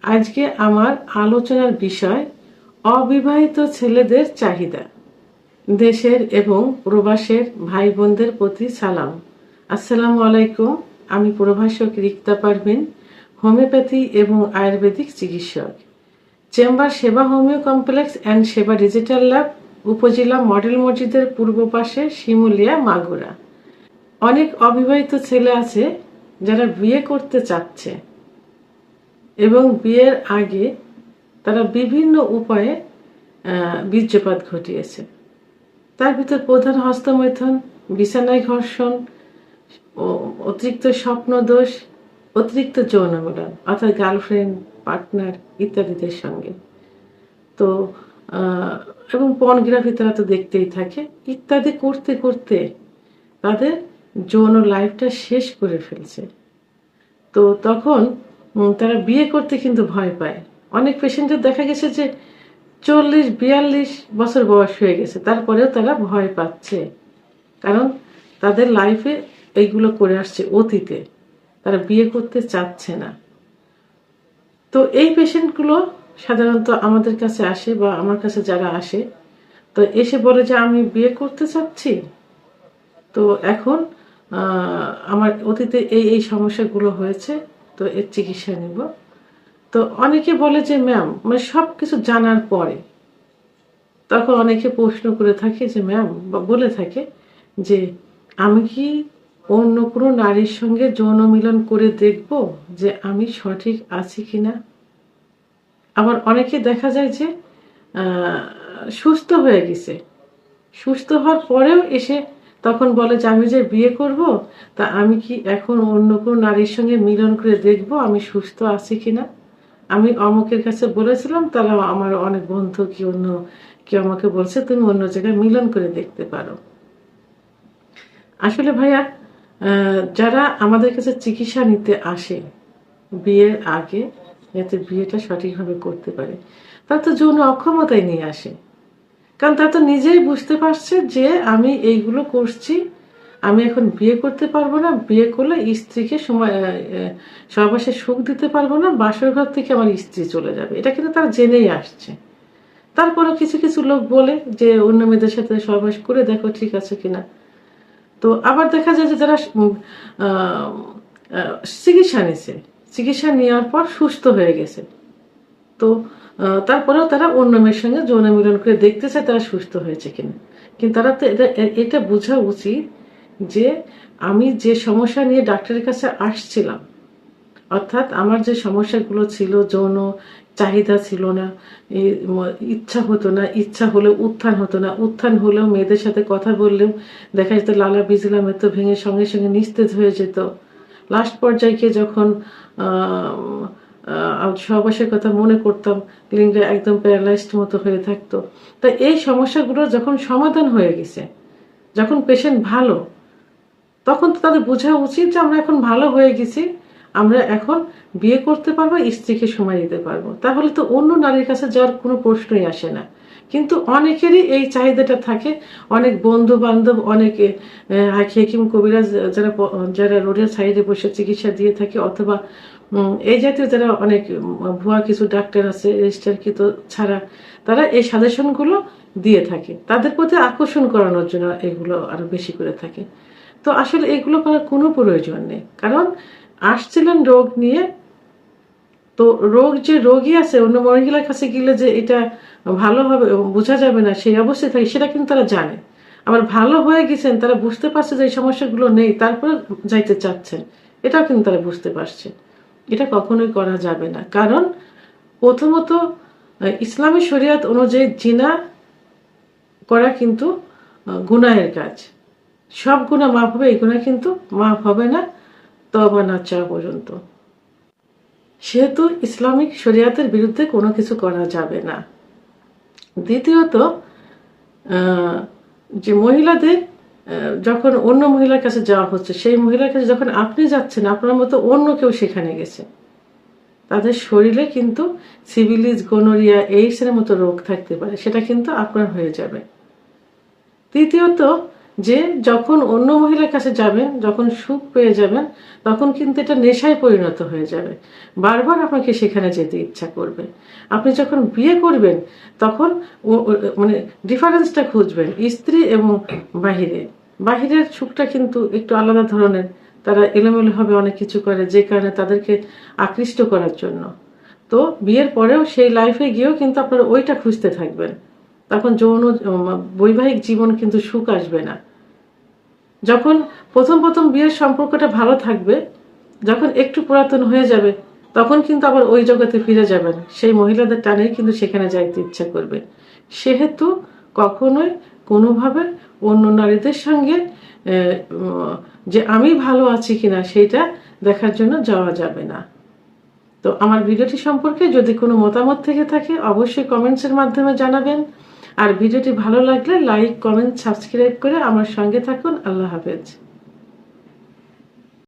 আজকে আমার আলোচনার বিষয় অবিবাহিত ছেলেদের চাহিদা। দেশের এবং প্রবাসের ভাই বোনদের প্রতি সালাম। আসসালামু আলাইকুম। আমি প্রভাষক রিক্তা পারভিন, হোমিওপ্যাথি এবং আয়ুর্বেদিক চিকিৎসক। চেম্বার সেবা হোমিও কমপ্লেক্স অ্যান্ড সেবা ডিজিটাল ল্যাব, উপজেলা মডেল মসজিদের পূর্ব পাশে, শিমুলিয়া, মাগুরা। অনেক অবিবাহিত ছেলে আছে যারা বিয়ে করতে চাচ্ছে এবং বিয়ের আগে তারা বিভিন্ন উপায়ে বীর্যপাত ঘটিয়েছে। তার ভিতর প্রধান হস্তমৈথুন, বিছানায় ঘর্ষণ, অতিরিক্ত স্বপ্নদোষ, অতিরিক্ত যৌন মিলন অর্থাৎ গার্লফ্রেন্ড, পার্টনার ইত্যাদিদের সঙ্গে। তো এবং পর্নোগ্রাফি তারা তো দেখতেই থাকে। ইত্যাদি করতে করতে তাদের যৌন লাইফটা শেষ করে ফেলছে। তো তখন তারা বিয়ে করতে কিন্তু ভয় পায়। অনেক পেশেন্টের দেখা গেছে যে 40-42 বছর বয়স হয়ে গেছে, তারপরেও তারা ভয় পাচ্ছে, কারণ তাদের লাইফে এইগুলো করে আসছে অতীতে, তারা বিয়ে করতে চাচ্ছে না। তো এই পেশেন্টগুলো সাধারণত আমাদের কাছে আসে বা আমার কাছে যারা আসে, তো এসে বলে যে আমি বিয়ে করতে চাচ্ছি, তো এখন আমার অতীতে এই এই সমস্যাগুলো হয়েছে, তো এর চিকিৎসা নিব। তো অনেকে বলে যে ম্যাম, মানে সব কিছু জানার পরে তখন অনেকে প্রশ্ন করে থাকে যে ম্যাম, বলে থাকে যে আমি কি অন্য কোনো নারীর সঙ্গে যৌন মিলন করে দেখব যে আমি সঠিক আছি কিনা। আবার অনেকে দেখা যায় যে সুস্থ হয়ে গেছে, সুস্থ হওয়ার পরেও এসে তখন বলে যে আমি যে বিয়ে করব, তা আমি কি এখন অন্য কোনো নারীর সঙ্গে মিলন করে দেখব আমি সুস্থ আছি কিনা। আমি অমুকের কাছে বলেছিলাম, তারা আমার অনেক বন্ধু কি অন্য কেউ আমাকে বলছে তুমি অন্য জায়গায় মিলন করে দেখতে পারো। আসলে ভাইয়া, যারা আমাদের কাছে চিকিৎসা নিতে আসে বিয়ের আগে, যাতে বিয়েটা সঠিকভাবে করতে পারে, তারা তো যৌন অক্ষমতায় নিয়ে আসে। কারণ তারা তো নিজেই বুঝতে পারছে যে আমি এইগুলো করছি, আমি এখন বিয়ে করতে পারবো না, বিয়ে করলে স্ত্রীকে সহবাসে সুখ দিতে পারবো না, বাসর ঘর থেকে আমার স্ত্রী চলে যাবে, এটা কিন্তু তারা জেনেই আসছে। তারপরেও কিছু কিছু লোক বলে যে অন্য মেয়েদের সাথে সহবাস করে দেখো ঠিক আছে কিনা। তো আবার দেখা যায় যে যারা চিকিৎসা নিছে, চিকিৎসা নেওয়ার পর সুস্থ হয়ে গেছে, তো তারপরেও তারা অন্য মেয়ের সঙ্গে যৌন মিলন করে দেখতে চায় তারা সুস্থ হয়েছে কিনা। কিন্তু তারা তো এটা বোঝা উচিত যে আমি যে সমস্যা নিয়ে ডাক্তারের কাছে আসছিলাম, অর্থাৎ আমার যে সমস্যাগুলো ছিল, যৌন চাহিদা ছিল না, ইচ্ছা হতো না, ইচ্ছা হলেও উত্থান হতো না, উত্থান হলেও মেয়েদের সাথে কথা বললেও দেখা যেত লালা বিজলাম এত ভেঙে সঙ্গে সঙ্গে নিস্তেজ হয়ে যেত। লাস্ট পর্যায়ে গিয়ে যখন সহবাসের কথা মনে করতাম, লিঙ্গ একদম প্যারালাইজড মতো হয়ে থাকতো। তা এই সমস্যাগুলো যখন সমাধান হয়ে গেছে, যখন পেশেন্ট ভালো, তখন তো তাদের বোঝা উচিত যে আমরা এখন ভালো হয়ে গেছি, আমরা এখন বিয়ে করতে পারবো, স্ত্রীকে সময় দিতে পারবো, তাহলে তো অন্য নারীর কাছে যাওয়ার কোনো প্রশ্নই আসে না। কিন্তু অনেকেরই এই চাহিদাটা থাকে। অনেক বন্ধু বান্ধব, অনেকে হেকিম কবিরাজ যারা যারা রোডের সাইডে বসে চিকিৎসা দিয়ে থাকে, অথবা এই জাতীয় যারা অনেক ভুয়া কিছু ডাক্তার আছে রেজিস্টারকৃত ছাড়া, তারা এই সাজেশনগুলো দিয়ে থাকে, তাদের প্রতি আকর্ষণ করানোর জন্য এগুলো আরো বেশি করে থাকে। তো আসলে এগুলো করার কোনো প্রয়োজন নেই, কারণ আসছিলেন রোগ নিয়ে, তো রোগ যে রোগী আছে অন্য মহিলার কাছে গেলে যে এটা ভালো হবে বোঝা যাবে না সেই অবস্থায় থাকে, সেটা কিন্তু তারা জানে। আবার ভালো হয়ে গেছেন, তারা বুঝতে পারছে যে এই সমস্যাগুলো নেই, তারপরে যাইতে চাচ্ছেন, এটাও কিন্তু তারা বুঝতে পারছে। এটা কখনোই করা যাবে না, কারণ প্রথমত ইসলামী শরিয়াত অনুযায়ী জিনা করা কিন্তু গুনাহের কাজ। সব গুনাহ মাফ হবে, এই গুনাহ কিন্তু মাফ হবে না তওবা না চাওয়া পর্যন্ত। সেহেতু ইসলামিক শরিয়াতের বিরুদ্ধে কোনো কিছু করা যাবে না। দ্বিতীয়ত, যে মহিলাদের যখন অন্য মহিলার কাছে যাওয়া হচ্ছে, সেই মহিলার কাছে যখন আপনি যাচ্ছেন, আপনার মতো অন্য কেউ সেখানে গেছে, তাদের শরীরে কিন্তু সিভিলিস, গোনোরিয়া, এইডস এর মতো রোগ থাকতে পারে, সেটা কিন্তু আপনার হয়ে যাবে। তৃতীয়ত, যে যখন অন্য মহিলার কাছে যাবেন, যখন সুখ পেয়ে যাবেন, তখন কিন্তু এটা নেশায় পরিণত হয়ে যাবে। বারবার আপনাকে সেখানে যেতে ইচ্ছা করবে। আপনি যখন বিয়ে করবেন তখন মানে ডিফারেন্সটা খুঁজবেন স্ত্রী এবং বাহিরে। বাহিরের সুখটা কিন্তু একটু আলাদা ধরনের। তারা এলোমেলোভাবে অনেক কিছু করে, যে কারণে তাদেরকে আকৃষ্ট করার জন্য। তো বিয়ের পরেও সেই লাইফে গিয়েও কিন্তু আপনারা ওইটা খুঁজতে থাকবেন। তখন বৈবাহিক জীবন কিন্তু সুখ আসবে না। যখন প্রথম প্রথম বিয়ের সম্পর্কটা ভালো থাকবে, যখন একটু পুরাতন হয়ে যাবে, তখন কিন্তু আবার ওই জগতে ফিরে যাবেন। সেই মহিলাদের টানেই কিন্তু সেখানে যাইতে ইচ্ছা করবে। সেহেতু কখনোই কোনোভাবে অন্য নারীদের সঙ্গে যে আমি ভালো আছি কিনা সেইটা দেখার জন্য যাওয়া যাবে না। তো আমার ভিডিওটি সম্পর্কে যদি কোনো মতামত থেকে থাকে অবশ্যই কমেন্টসের মাধ্যমে জানাবেন। আর ভিডিওটি ভালো লাগলে লাইক, কমেন্ট, সাবস্ক্রাইব করে আমার সঙ্গে থাকুন। আল্লাহ হাফেজ।